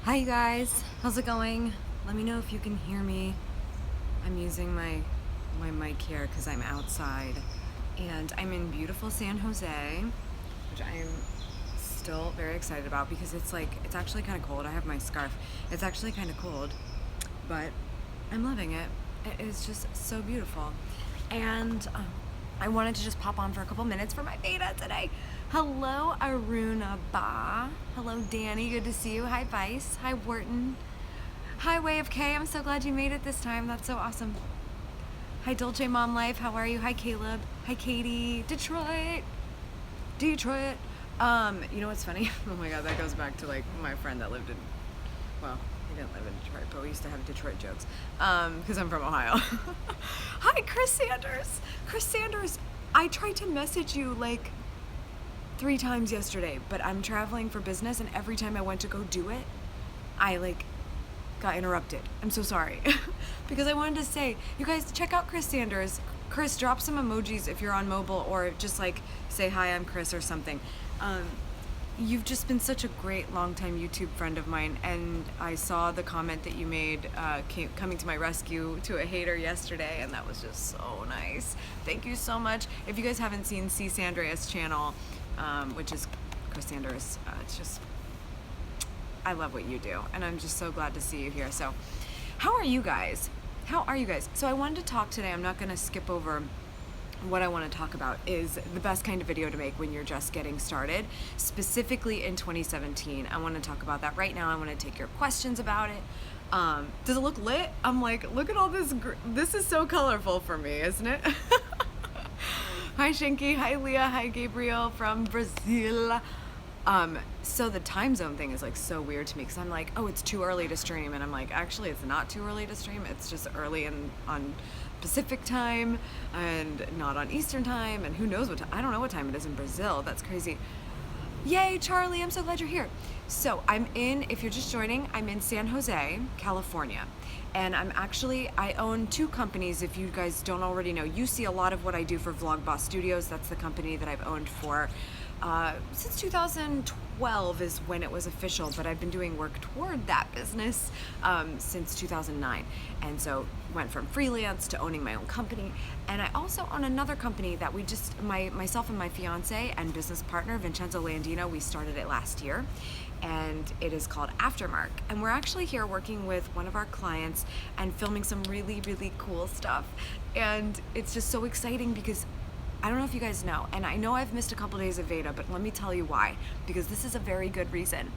Hi you guys, how's it going? Let me know if you can hear me. I'm using my mic here because I'm outside and I'm in beautiful San Jose, which I'm still very excited about because it's actually kind of cold. I have my scarf. It's actually kind of cold, but I'm loving it. It is just so beautiful. And I wanted to just pop on for a couple minutes for my beta today. Hello, Aruna Ba. Hello, Danny. Good to see you. Hi, Vice. Hi, Wharton. Hi, Way of K. I'm so glad you made it this time. That's so awesome. Hi, Dolce Mom Life. How are you? Hi, Caleb. Hi, Katie. Detroit. Detroit. You know what's funny? Oh my God, that goes back to like my friend that lived in, well, he didn't live in Detroit, but we used to have Detroit jokes. Because I'm from Ohio. Hi, Chris Sanders. Chris Sanders, I tried to message you like 3 times yesterday, but I'm traveling for business, and every time I went to go do it, I got interrupted. I'm so sorry. Because I wanted to say, you guys check out Chris Sanders. Chris, drop some emojis if you're on mobile, or just say hi, I'm Chris or something. You've just been such a great longtime YouTube friend of mine, and I saw the comment that you made coming to my rescue to a hater yesterday, and that was just so nice. Thank you so much. If you guys haven't seen C. Sandria's channel, which is Chris Sanders, it's just, I love what you do, and I'm just so glad to see you here. So, how are you guys? How are you guys? So I wanted to talk today. I'm not going to skip over. What I want to talk about is the best kind of video to make when you're just getting started, specifically in 2017. I want to talk about that right now. I want to take your questions about it. Does it look lit? I'm like, look at all this. This is so colorful for me, isn't it? Hi, Shinky. Hi, Leah. Hi, Gabriel from Brazil. So the time zone thing is like so weird to me because I'm like, oh, it's too early to stream, and I'm like, actually, it's not too early to stream. It's just early on Pacific time and not on Eastern time, and who knows what time. I don't know what time it is in Brazil. That's crazy. Yay, Charlie, I'm so glad you're here. So if you're just joining, I'm in San Jose, California. And I own 2 companies. If you guys don't already know, you see a lot of what I do for Vlogboss Studios. That's the company that I've owned for since 2012 is when it was official, but I've been doing work toward that business since 2009. And so went from freelance to owning my own company. And I also own another company that myself and my fiance and business partner, Vincenzo Landino, we started it last year. And it is called Aftermark. And we're actually here working with one of our clients and filming some really, really cool stuff. And it's just so exciting because I don't know if you guys know, and I know I've missed a couple days of Veda, but let me tell you why, because this is a very good reason.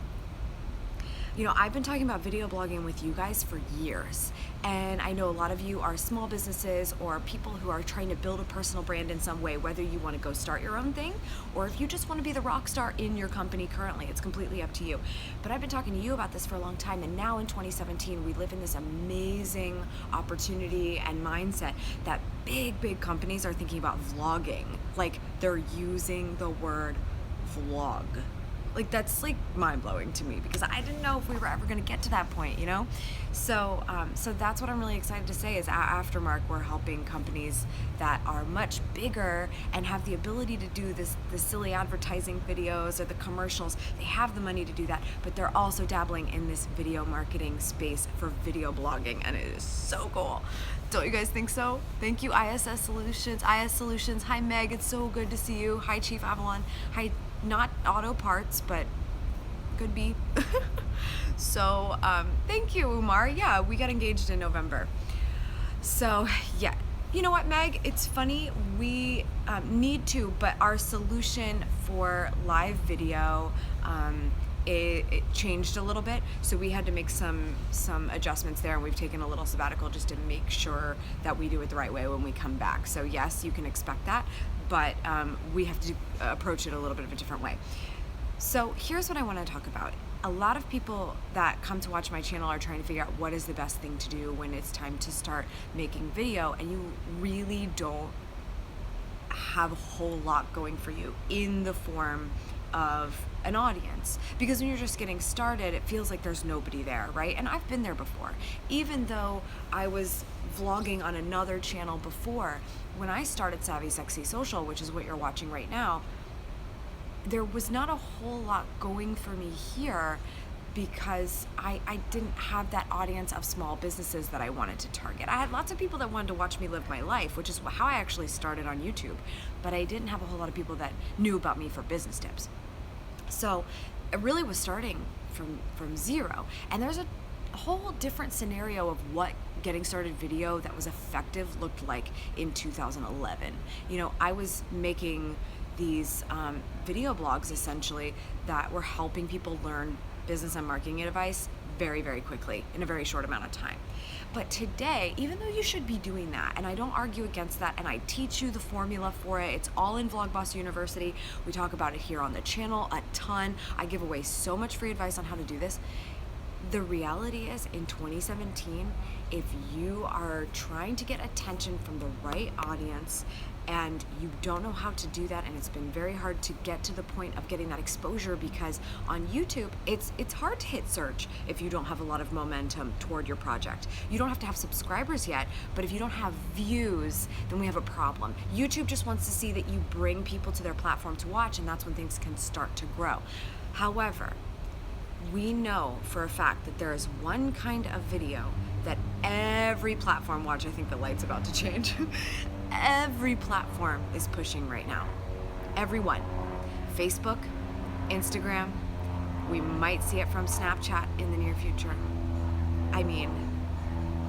You know, I've been talking about video blogging with you guys for years, and I know a lot of you are small businesses or people who are trying to build a personal brand in some way, whether you want to go start your own thing or if you just want to be the rock star in your company currently. It's completely up to you. But I've been talking to you about this for a long time, and now in 2017, we live in this amazing opportunity and mindset that big companies are thinking about vlogging. Like, they're using the word vlog. Like, that's like mind-blowing to me because I didn't know if we were ever going to get to that point, you know? So that's what I'm really excited to say is at Aftermark, we're helping companies that are much bigger and have the ability to do the silly advertising videos or the commercials. They have the money to do that, but they're also dabbling in this video marketing space for video blogging, and it is so cool. Don't you guys think so? Thank you, IS Solutions. Hi, Meg. It's so good to see you. Hi, Chief Avalon. Hi, not auto parts, but could be. So thank you, Umar. Yeah, we got engaged in November. So yeah, you know what, Meg? It's funny, we need to, but our solution for live video, it changed a little bit, so we had to make some adjustments there, and we've taken a little sabbatical just to make sure that we do it the right way when we come back. So yes, you can expect that, but we have to approach it a little bit of a different way. So here's what I want to talk about. A lot of people that come to watch my channel are trying to figure out what is the best thing to do when it's time to start making video, and you really don't have a whole lot going for you in the form of an audience, because when you're just getting started, it feels like there's nobody there, right? And I've been there before. Even though I was vlogging on another channel before, when I started Savvy Sexy Social, which is what you're watching right now, there was not a whole lot going for me here because I didn't have that audience of small businesses that I wanted to target. I had lots of people that wanted to watch me live my life, which is how I actually started on YouTube, but I didn't have a whole lot of people that knew about me for business tips. So it really was starting from zero. And there's a whole different scenario of what getting started video that was effective looked like in 2011. You know, I was making these video blogs essentially that were helping people learn business and marketing advice very, very quickly in a very short amount of time. But today, even though you should be doing that, and I don't argue against that, and I teach you the formula for it, it's all in Vlogboss University. We talk about it here on the channel a ton. I give away so much free advice on how to do this. The reality is, in 2017, if you are trying to get attention from the right audience and you don't know how to do that, and it's been very hard to get to the point of getting that exposure, because on YouTube, it's hard to hit search if you don't have a lot of momentum toward your project. You don't have to have subscribers yet, but if you don't have views, then we have a problem. YouTube just wants to see that you bring people to their platform to watch, and that's when things can start to grow. However, we know for a fact that there is one kind of video that every platform, watch, I think the light's about to change. Every platform is pushing right now. Everyone. Facebook, Instagram, we might see it from Snapchat in the near future. I mean,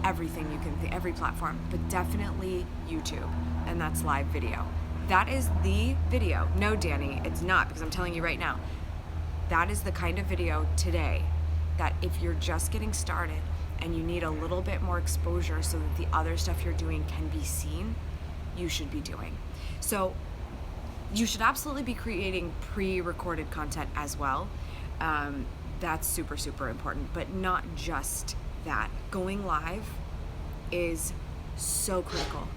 everything you can think, every platform, but definitely YouTube, and that's live video. That is the video. No, Danny, it's not, because I'm telling you right now, that is the kind of video today that if you're just getting started and you need a little bit more exposure so that the other stuff you're doing can be seen, you should be doing. So you should absolutely be creating pre-recorded content as well. That's super, super important, but not just that. Going live is so critical,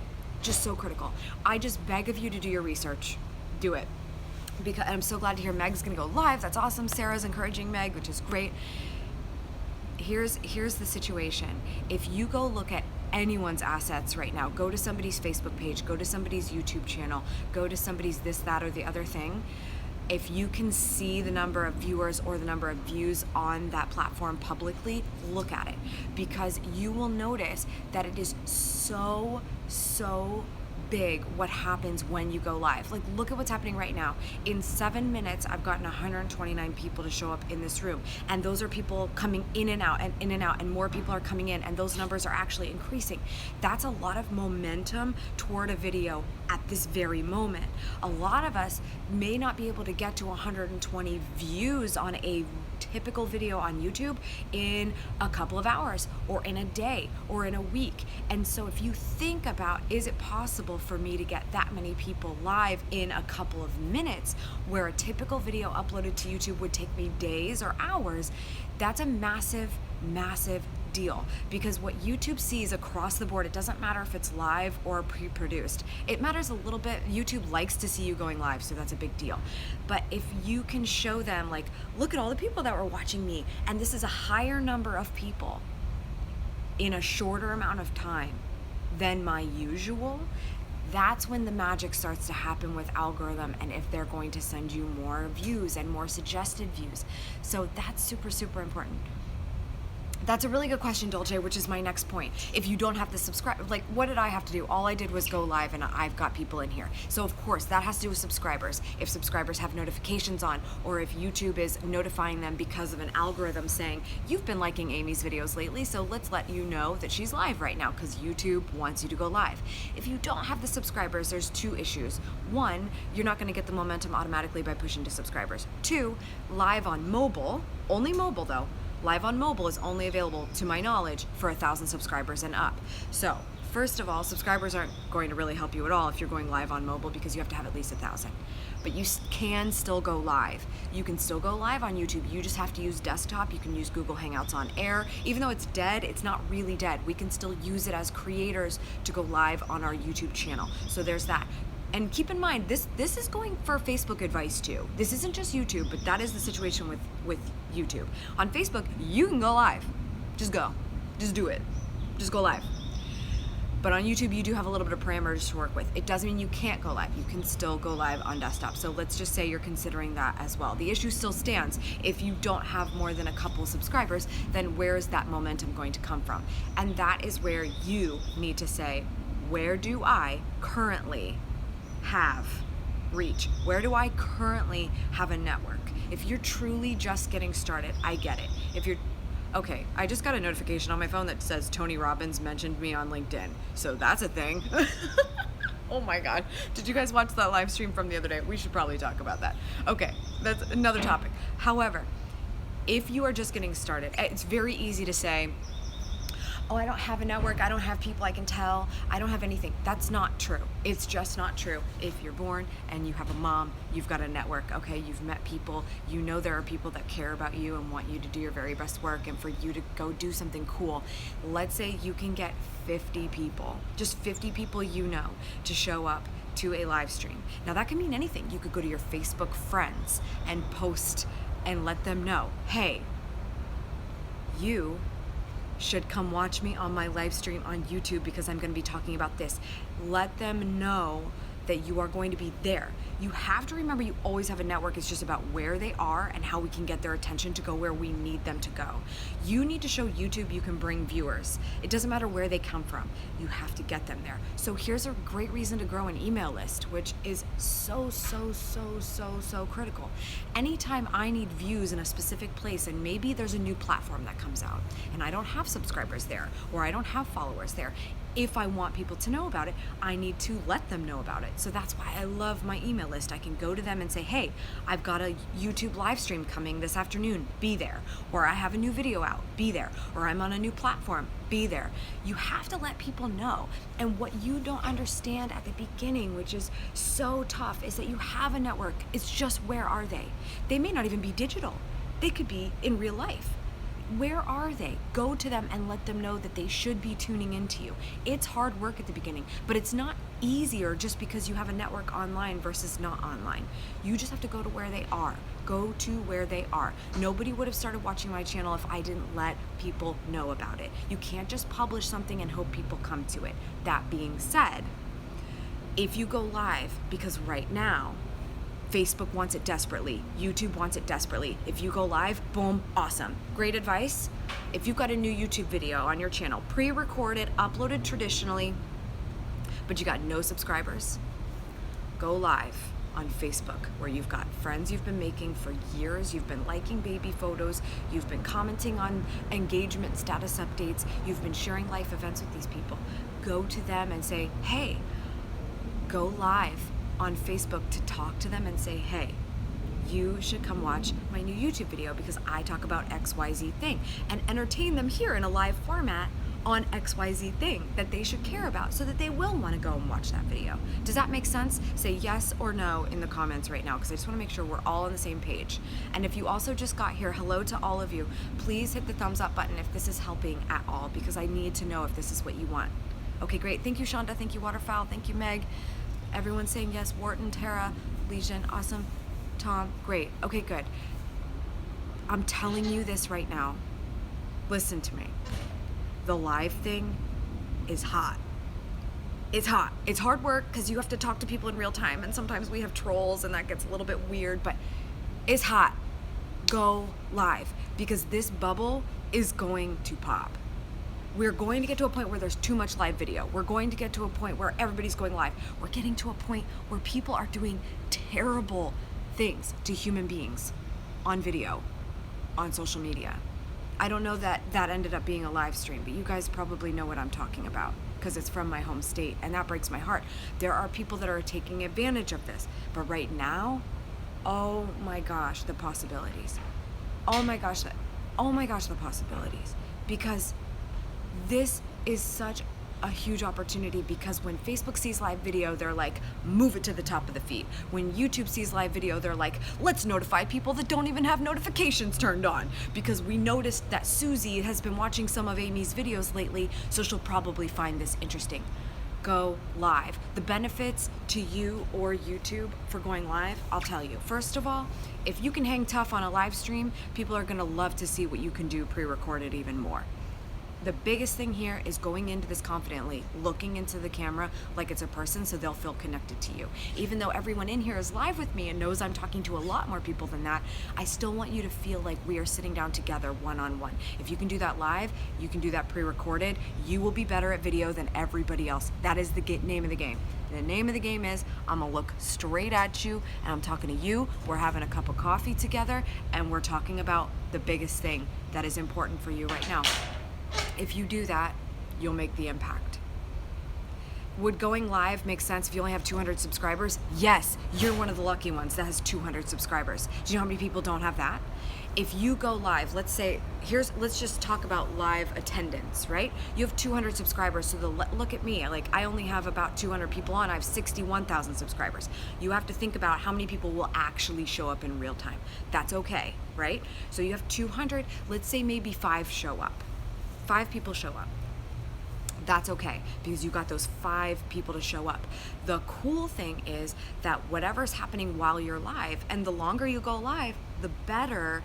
just so critical. I just beg of you to do your research. Do it. Because I'm so glad to hear Meg's gonna go live. That's awesome. Sarah's encouraging Meg, which is great. Here's the situation. If you go look at anyone's assets right now, go to somebody's Facebook page, go to somebody's YouTube channel, go to somebody's this, that, or the other thing, if you can see the number of viewers or the number of views on that platform publicly, look at it, because you will notice that it is so big what happens when you go live. Like, look at what's happening right now. In 7 minutes, I've gotten 129 people to show up in this room, and those are people coming in and out, and more people are coming in, and those numbers are actually increasing. That's a lot of momentum toward a video at this very moment. A lot of us may not be able to get to 120 views on a typical video on YouTube in a couple of hours, or in a day, or in a week. And so if you think about, is it possible for me to get that many people live in a couple of minutes, where a typical video uploaded to YouTube would take me days or hours, that's a massive deal, because what YouTube sees across the board, it doesn't matter if it's live or pre-produced. It matters a little bit. YouTube likes to see you going live, so that's a big deal. But if you can show them, like, look at all the people that were watching me, and this is a higher number of people in a shorter amount of time than my usual, that's when the magic starts to happen with algorithm, and if they're going to send you more views and more suggested views. So that's super, super important. That's a really good question, Dolce, which is my next point. If you don't have to subscribe, like, what did I have to do? All I did was go live, and I've got people in here. So of course that has to do with subscribers. If subscribers have notifications on, or if YouTube is notifying them because of an algorithm saying, you've been liking Amy's videos lately, so let's let you know that she's live right now, because YouTube wants you to go live. If you don't have the subscribers, there's two issues. One, you're not gonna get the momentum automatically by pushing to subscribers. Two, live on mobile, only mobile though, live on mobile is only available, to my knowledge, for 1,000 subscribers and up. So, first of all, subscribers aren't going to really help you at all if you're going live on mobile, because you have to have at least 1,000. But you can still go live. You can still go live on YouTube. You just have to use desktop. You can use Google Hangouts on Air. Even though it's dead, it's not really dead. We can still use it as creators to go live on our YouTube channel. So there's that. And keep in mind, this is going for Facebook advice too. This isn't just YouTube, but that is the situation with YouTube. On Facebook, you can go live. Just go. Just do it. Just go live. But on YouTube, you do have a little bit of parameters to work with. It doesn't mean you can't go live. You can still go live on desktop. So let's just say you're considering that as well. The issue still stands. If you don't have more than a couple subscribers, then where is that momentum going to come from? And that is where you need to say, where do I currently have reach? Where do I currently have a network? If you're truly just getting started, I get it. If you're Okay, I just got a notification on my phone that says Tony Robbins mentioned me on LinkedIn. So that's a thing. Oh my God. Did you guys watch that live stream from the other day? We should probably talk about that. Okay, that's another topic. However, if you are just getting started, it's very easy to say, oh, I don't have a network, I don't have people I can tell, I don't have anything. That's not true. It's just not true. If you're born and you have a mom, you've got a network, okay? You've met people, you know there are people that care about you and want you to do your very best work and for you to go do something cool. Let's say you can get 50 people, just 50 people you know, to show up to a live stream. Now that can mean anything. You could go to your Facebook friends and post and let them know, hey, you should come watch me on my live stream on YouTube because I'm going to be talking about this. Let them know that you are going to be there. You have to remember you always have a network. It's just about where they are and how we can get their attention to go where we need them to go. You need to show YouTube you can bring viewers. It doesn't matter where they come from. You have to get them there. So here's a great reason to grow an email list, which is so critical. Anytime I need views in a specific place and maybe there's a new platform that comes out and I don't have subscribers there or I don't have followers there, if I want people to know about it, I need to let them know about it. So that's why I love my email list. I can go to them and say, hey, I've got a YouTube live stream coming this afternoon, be there. Or I have a new video out, be there. Or I'm on a new platform, be there. You have to let people know. And what you don't understand at the beginning, which is so tough, is that you have a network. It's just, where are they? They may not even be digital. They could be in real life. Where are they? Go to them and let them know that they should be tuning into you. It's hard work at the beginning, but it's not easier just because you have a network online versus not online. You just have to go to where they are. Go to where they are. Nobody would have started watching my channel if I didn't let people know about it. You can't just publish something and hope people come to it. That being said, if you go live, because right now, Facebook wants it desperately. YouTube wants it desperately. If you go live, boom, awesome. Great advice. If you've got a new YouTube video on your channel, pre-recorded, uploaded traditionally, but you got no subscribers, go live on Facebook, where you've got friends you've been making for years, you've been liking baby photos, you've been commenting on engagement status updates, you've been sharing life events with these people. Go to them and say, hey, go live on Facebook to talk to them and say, hey, you should come watch my new YouTube video because I talk about XYZ thing, and entertain them here in a live format on XYZ thing that they should care about so that they will want to go and watch that video. Does that make sense? Say yes or no in the comments right now, because I just want to make sure we're all on the same page. And if you also just got here, hello to all of you. Please hit the thumbs up button if this is helping at all, because I need to know if this is what you want. Okay, great. Thank you, Shonda. Thank you, Waterfowl. Thank you, Meg. Everyone's saying yes. Wharton, Tara, Legion, awesome. Tom, great. Okay, good. I'm telling you this right now. Listen to me. The live thing is hot. It's hot. It's hard work because you have to talk to people in real time, and sometimes we have trolls and that gets a little bit weird, but it's hot. Go live, because this bubble is going to pop. We're going to get to a point where there's too much live video. We're going to get to a point where everybody's going live. We're getting to a point where people are doing terrible things to human beings on video, on social media. I don't know that that ended up being a live stream, but you guys probably know what I'm talking about because it's from my home state, and that breaks my heart. There are people that are taking advantage of this, but right now, oh my gosh, the possibilities. Oh my gosh, the possibilities. Because this is such a huge opportunity, because when Facebook sees live video, they're like, move it to the top of the feed. When YouTube sees live video, they're like, let's notify people that don't even have notifications turned on, because we noticed that Susie has been watching some of Amy's videos lately, so she'll probably find this interesting. Go live. The benefits to you or YouTube for going live, I'll tell you. First of all, if you can hang tough on a live stream, people are gonna love to see what you can do pre-recorded even more. The biggest thing here is going into this confidently, looking into the camera like it's a person so they'll feel connected to you. Even though everyone in here is live with me and knows I'm talking to a lot more people than that, I still want you to feel like we are sitting down together one-on-one. If you can do that live, you can do that pre-recorded, you will be better at video than everybody else. That is the name of the game. The name of the game is I'm gonna look straight at you and I'm talking to you. We're having a cup of coffee together and we're talking about the biggest thing that is important for you right now. If you do that, you'll make the impact. Would going live make sense if you only have 200 subscribers? Yes, you're one of the lucky ones that has 200 subscribers. Do you know how many people don't have that? If you go live, let's say, let's just talk about live attendance, right? You have 200 subscribers, so look at me, like I only have about 200 people on, I have 61,000 subscribers. You have to think about how many people will actually show up in real time. That's okay, right? So you have 200, let's say maybe 5 show up. 5 people show up. That's okay, because you got those 5 people to show up. The cool thing is that whatever's happening while you're live, and the longer you go live, the better,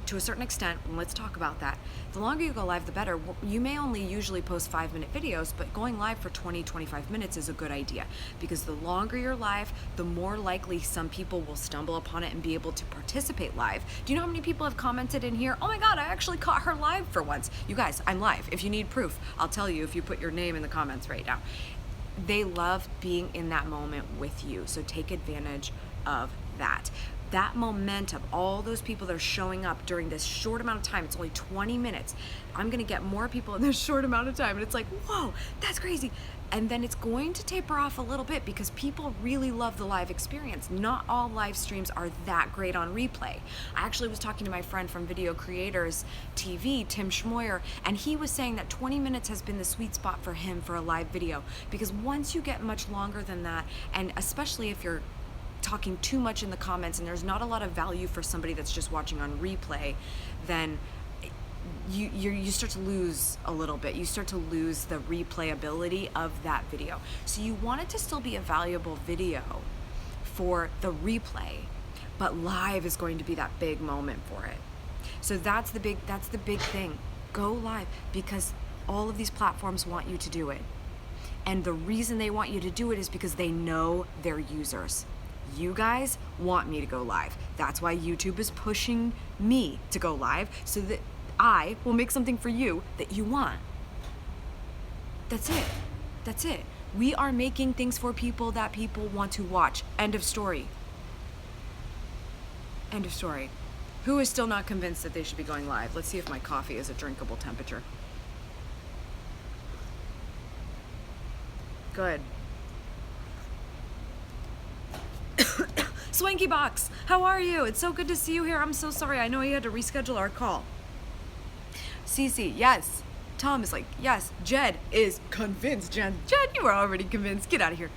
to a certain extent, and let's talk about that. The longer you go live, the better. You may only usually post 5-minute videos, but going live for 20, 25 minutes is a good idea, because the longer you're live, the more likely some people will stumble upon it and be able to participate live. Do you know how many people have commented in here, oh my God, I actually caught her live for once. You guys, I'm live. If you need proof, I'll tell you if you put your name in the comments right now. They love being in that moment with you, so take advantage of that. That momentum, all those people that are showing up during this short amount of time, it's only 20 minutes. I'm gonna get more people in this short amount of time. And it's like, whoa, that's crazy. And then it's going to taper off a little bit because people really love the live experience. Not all live streams are that great on replay. I actually was talking to my friend from Video Creators TV, Tim Schmittauer, and he was saying that 20 minutes has been the sweet spot for him for a live video. Because once you get much longer than that, and especially if you're talking too much in the comments and there's not a lot of value for somebody that's just watching on replay, then you start to lose a little bit. You start to lose the replayability of that video. So you want it to still be a valuable video for the replay, but live is going to be that big moment for it. So that's the big thing. Go live, because all of these platforms want you to do it. And the reason they want you to do it is because they know their users. You guys want me to go live. That's why YouTube is pushing me to go live, so that I will make something for you that you want. That's it. That's it. We are making things for people that people want to watch. End of story. End of story. Who is still not convinced that they should be going live? Let's see if my coffee is a drinkable temperature. Good. Swanky Box, how are you? It's so good to see you here. I'm so sorry. I know you had to reschedule our call. Cece, yes. Tom is like, yes. Jed is convinced. Jed, you were already convinced. Get out of here.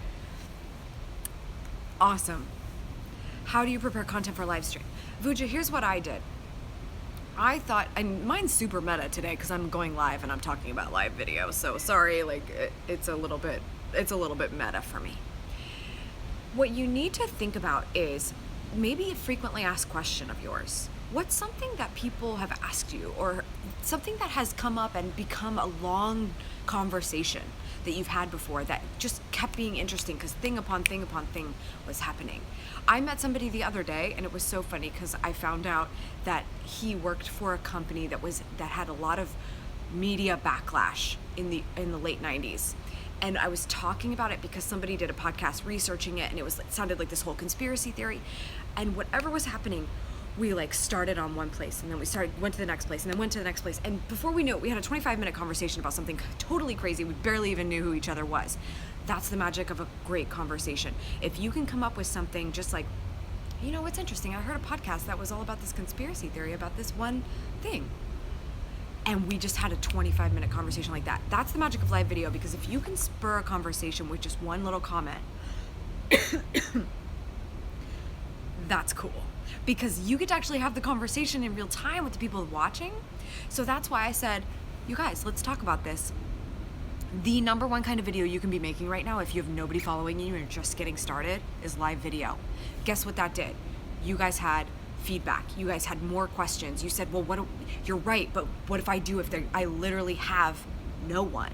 Awesome. How do you prepare content for a live stream? Vuja, here's what I did. I thought, and mine's super meta today because I'm going live and I'm talking about live video. So sorry, like it's a little bit meta for me. What you need to think about is maybe a frequently asked question of yours. What's something that people have asked you, or something that has come up and become a long conversation that you've had before that just kept being interesting because thing upon thing upon thing was happening? I met somebody the other day and it was so funny because I found out that he worked for a company that had a lot of media backlash in the late 90s. And I was talking about it because somebody did a podcast researching it, and it sounded like this whole conspiracy theory. And whatever was happening, we like started on one place, and then went to the next place, and then went to the next place. And before we knew it, we had a 25-minute conversation about something totally crazy. We barely even knew who each other was. That's the magic of a great conversation. If you can come up with something just like, you know, what's interesting? I heard a podcast that was all about this conspiracy theory about this one thing. And we just had a 25-minute conversation like that. That's the magic of live video, because if you can spur a conversation with just one little comment, that's cool. Because you get to actually have the conversation in real time with the people watching. So that's why I said, you guys, let's talk about this. The number one kind of video you can be making right now, if you have nobody following you and you're just getting started, is live video. Guess what that did? You guys had feedback. You guys had more questions. You said, well, you're right, but what if I do if I literally have no one?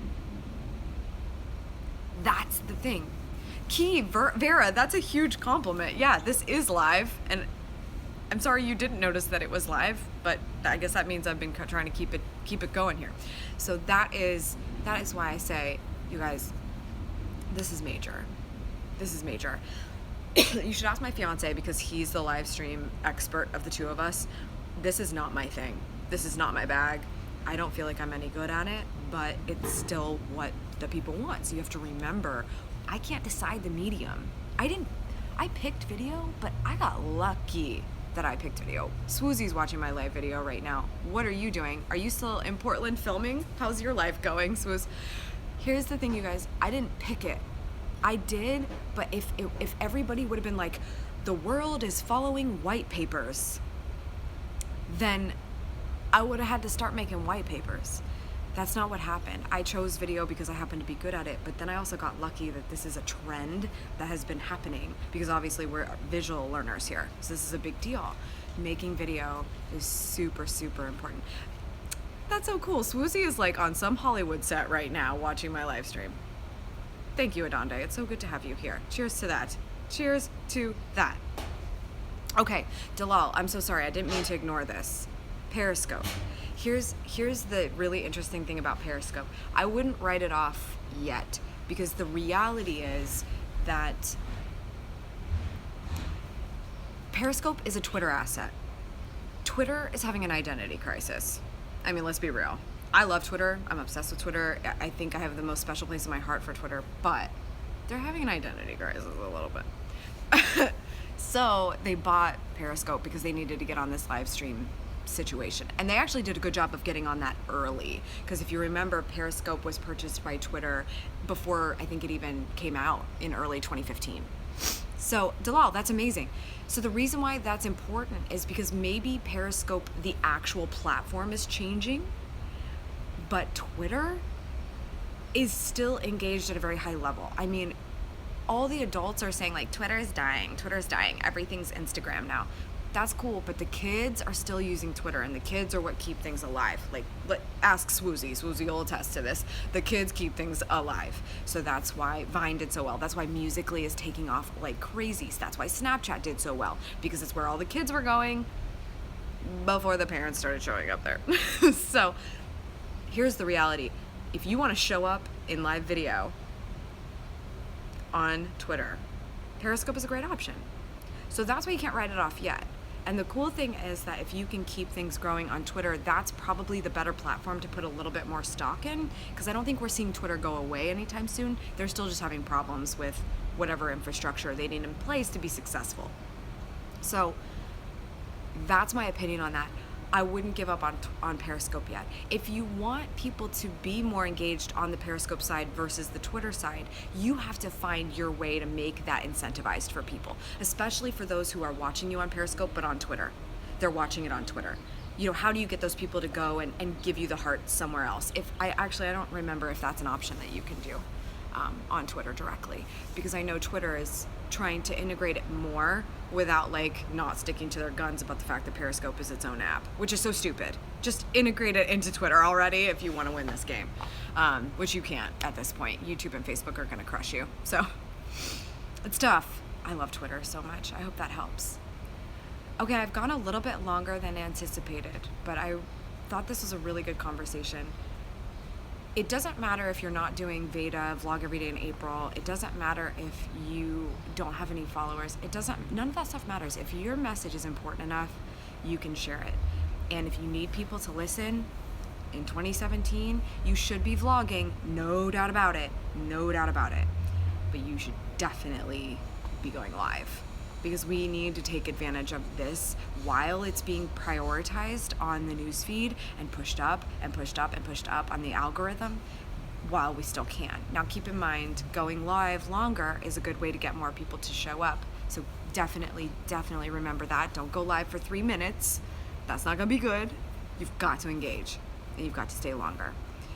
That's the thing. Vera, that's a huge compliment. Yeah, this is live, and I'm sorry you didn't notice that it was live, but I guess that means I've been trying to keep it going here. So that is why I say, you guys, this is major. This is major. You should ask my fiance, because he's the live stream expert of the two of us. This is not my thing. This is not my bag. I don't feel like I'm any good at it, but it's still what the people want. So you have to remember, I can't decide the medium. I picked video, but I got lucky that I picked video. Swoozy's watching my live video right now. What are you doing? Are you still in Portland filming? How's your life going, Swooz? Here's the thing, you guys. I didn't pick it. I did, but if everybody would have been like, the world is following white papers, then I would have had to start making white papers. That's not what happened. I chose video because I happen to be good at it, but then I also got lucky that this is a trend that has been happening, because obviously we're visual learners here. So this is a big deal. Making video is super, super important. That's so cool. Swoozy is like on some Hollywood set right now watching my live stream. Thank you, Adonde. It's so good to have you here. Cheers to that. Cheers to that. Okay, Dalal, I'm so sorry. I didn't mean to ignore this. Periscope. Here's the really interesting thing about Periscope. I wouldn't write it off yet, because the reality is that Periscope is a Twitter asset. Twitter is having an identity crisis. I mean, let's be real. I love Twitter. I'm obsessed with Twitter. I think I have the most special place in my heart for Twitter, but they're having an identity crisis a little bit. So they bought Periscope because they needed to get on this live stream situation. And they actually did a good job of getting on that early, because if you remember, Periscope was purchased by Twitter before I think it even came out in early 2015. So Dalal, that's amazing. So the reason why that's important is because maybe Periscope, the actual platform, is changing, but Twitter is still engaged at a very high level. I mean, all the adults are saying like, Twitter is dying, everything's Instagram now. That's cool, but the kids are still using Twitter, and the kids are what keep things alive. Like, ask Swoozy. Swoozy will attest to this. The kids keep things alive. So that's why Vine did so well. That's why Musical.ly is taking off like crazy. That's why Snapchat did so well, because it's where all the kids were going before the parents started showing up there. So here's the reality. If you want to show up in live video on Twitter, Periscope is a great option. So that's why you can't write it off yet. And the cool thing is that if you can keep things growing on Twitter, that's probably the better platform to put a little bit more stock in, because I don't think we're seeing Twitter go away anytime soon. They're still just having problems with whatever infrastructure they need in place to be successful. So that's my opinion on that. I wouldn't give up on Periscope yet. If you want people to be more engaged on the Periscope side versus the Twitter side, you have to find your way to make that incentivized for people, especially for those who are watching you on Periscope but on Twitter. They're watching it on Twitter. You know, how do you get those people to go and give you the heart somewhere else? I don't remember if that's an option that you can do on Twitter directly, because I know Twitter is trying to integrate it more without like not sticking to their guns about the fact that Periscope is its own app, which is so stupid. Just integrate it into Twitter already if you want to win this game, which you can't at this point. YouTube and Facebook are going to crush you. So it's tough. I love Twitter so much. I hope that helps. Okay, I've gone a little bit longer than anticipated, but I thought this was a really good conversation. It doesn't matter if you're not doing Veda vlog every day in April. It doesn't matter if you don't have any followers. None of that stuff matters. If your message is important enough, you can share it. And if you need people to listen in 2017, you should be vlogging, no doubt about it, But you should definitely be going live, because we need to take advantage of this while it's being prioritized on the newsfeed and pushed up and pushed up and pushed up on the algorithm while we still can. Now keep in mind, going live longer is a good way to get more people to show up. So definitely remember that. Don't go live for 3 minutes. That's not gonna be good. You've got to engage and you've got to stay longer.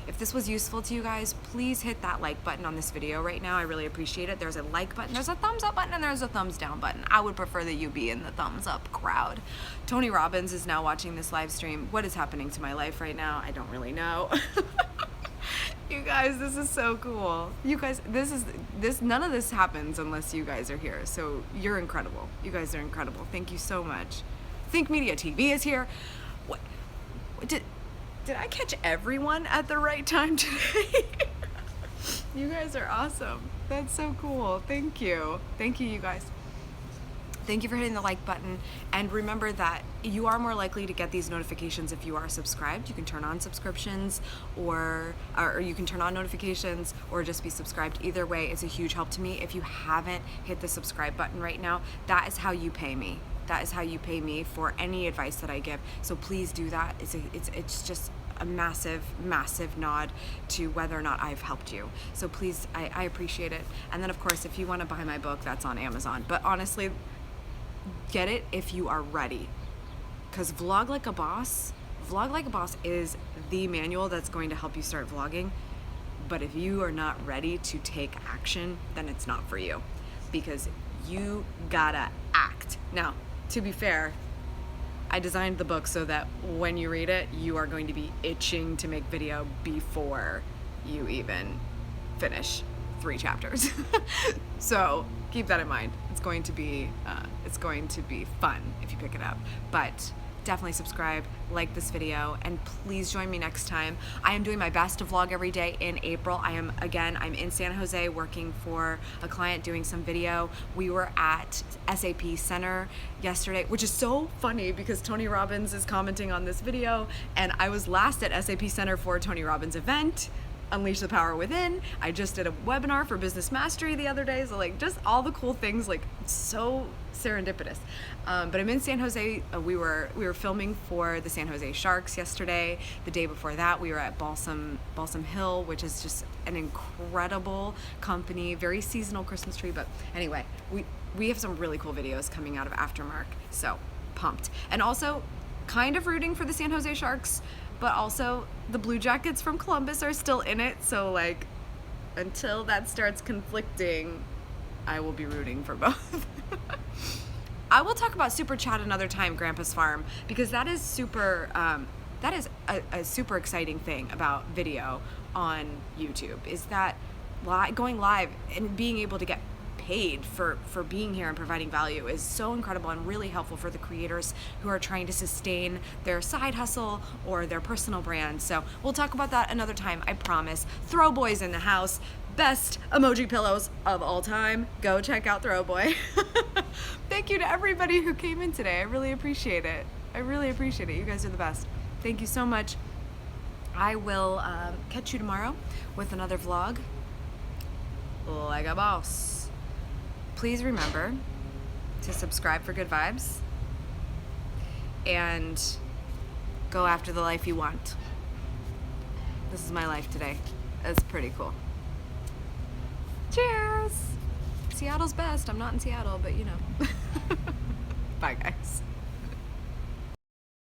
If this was useful to you guys, please hit that like button on this video right now. I really appreciate it. There's a like button, there's a thumbs up button, and there's a thumbs down button. I would prefer that you be in the thumbs up crowd. Tony Robbins is now watching this live stream. What is happening to my life right now? I don't really know. You guys, this is so cool. You guys, none of this happens unless you guys are here. So you're incredible. You guys are incredible. Thank you so much. Think Media TV is here. What did I catch everyone at the right time today? You guys are awesome. That's so cool. Thank you. Thank you, you guys. Thank you for hitting the like button, and remember that you are more likely to get these notifications if you are subscribed. You can turn on subscriptions or you can turn on notifications or just be subscribed. Either way, it's a huge help to me. If you haven't hit the subscribe button right now, that is how you pay me. That is how you pay me for any advice that I give. So please do that. It's just a massive nod to whether or not I've helped you. So please, I appreciate it. And then of course, if you want to buy my book, that's on Amazon. But honestly, get it if you are ready, because Vlog Like a Boss is the manual that's going to help you start vlogging. But if you are not ready to take action, then it's not for you, because you gotta act. Now, to be fair, I designed the book so that when you read it, you are going to be itching to make video before you even finish 3 chapters. So keep that in mind. It's going to be fun if you pick it up. But definitely subscribe, like this video, and please join me next time. I am doing my best to vlog every day in April. I'm in San Jose working for a client doing some video. We were at SAP Center yesterday, which is so funny because Tony Robbins is commenting on this video, and I was last at SAP Center for Tony Robbins' event, Unleash the Power Within. I just did a webinar for Business Mastery the other day, so like just all the cool things, like so serendipitous. But I'm in San Jose. We were filming for the San Jose Sharks yesterday. The day before that, we were at Balsam Hill, which is just an incredible company, very seasonal Christmas tree. But anyway, we have some really cool videos coming out of Aftermark, so pumped. And also kind of rooting for the San Jose Sharks, but also the Blue Jackets from Columbus are still in it, so like until that starts conflicting, I will be rooting for both. I will talk about Super Chat another time, Grandpa's Farm, because that is super that is a super exciting thing about video on YouTube, is that going live and being able to get paid for being here and providing value is so incredible and really helpful for the creators who are trying to sustain their side hustle or their personal brand. So we'll talk about that another time, I promise. Throw Boy's in the house. Best emoji pillows of all time. Go check out Throw Boy. Thank you to everybody who came in today. I really appreciate it. I really appreciate it. You guys are the best. Thank you so much. I will catch you tomorrow with another vlog like a boss. Please remember to subscribe for good vibes and go after the life you want. This is my life today. It's pretty cool. Cheers! Seattle's best. I'm not in Seattle, but you know. Bye, guys.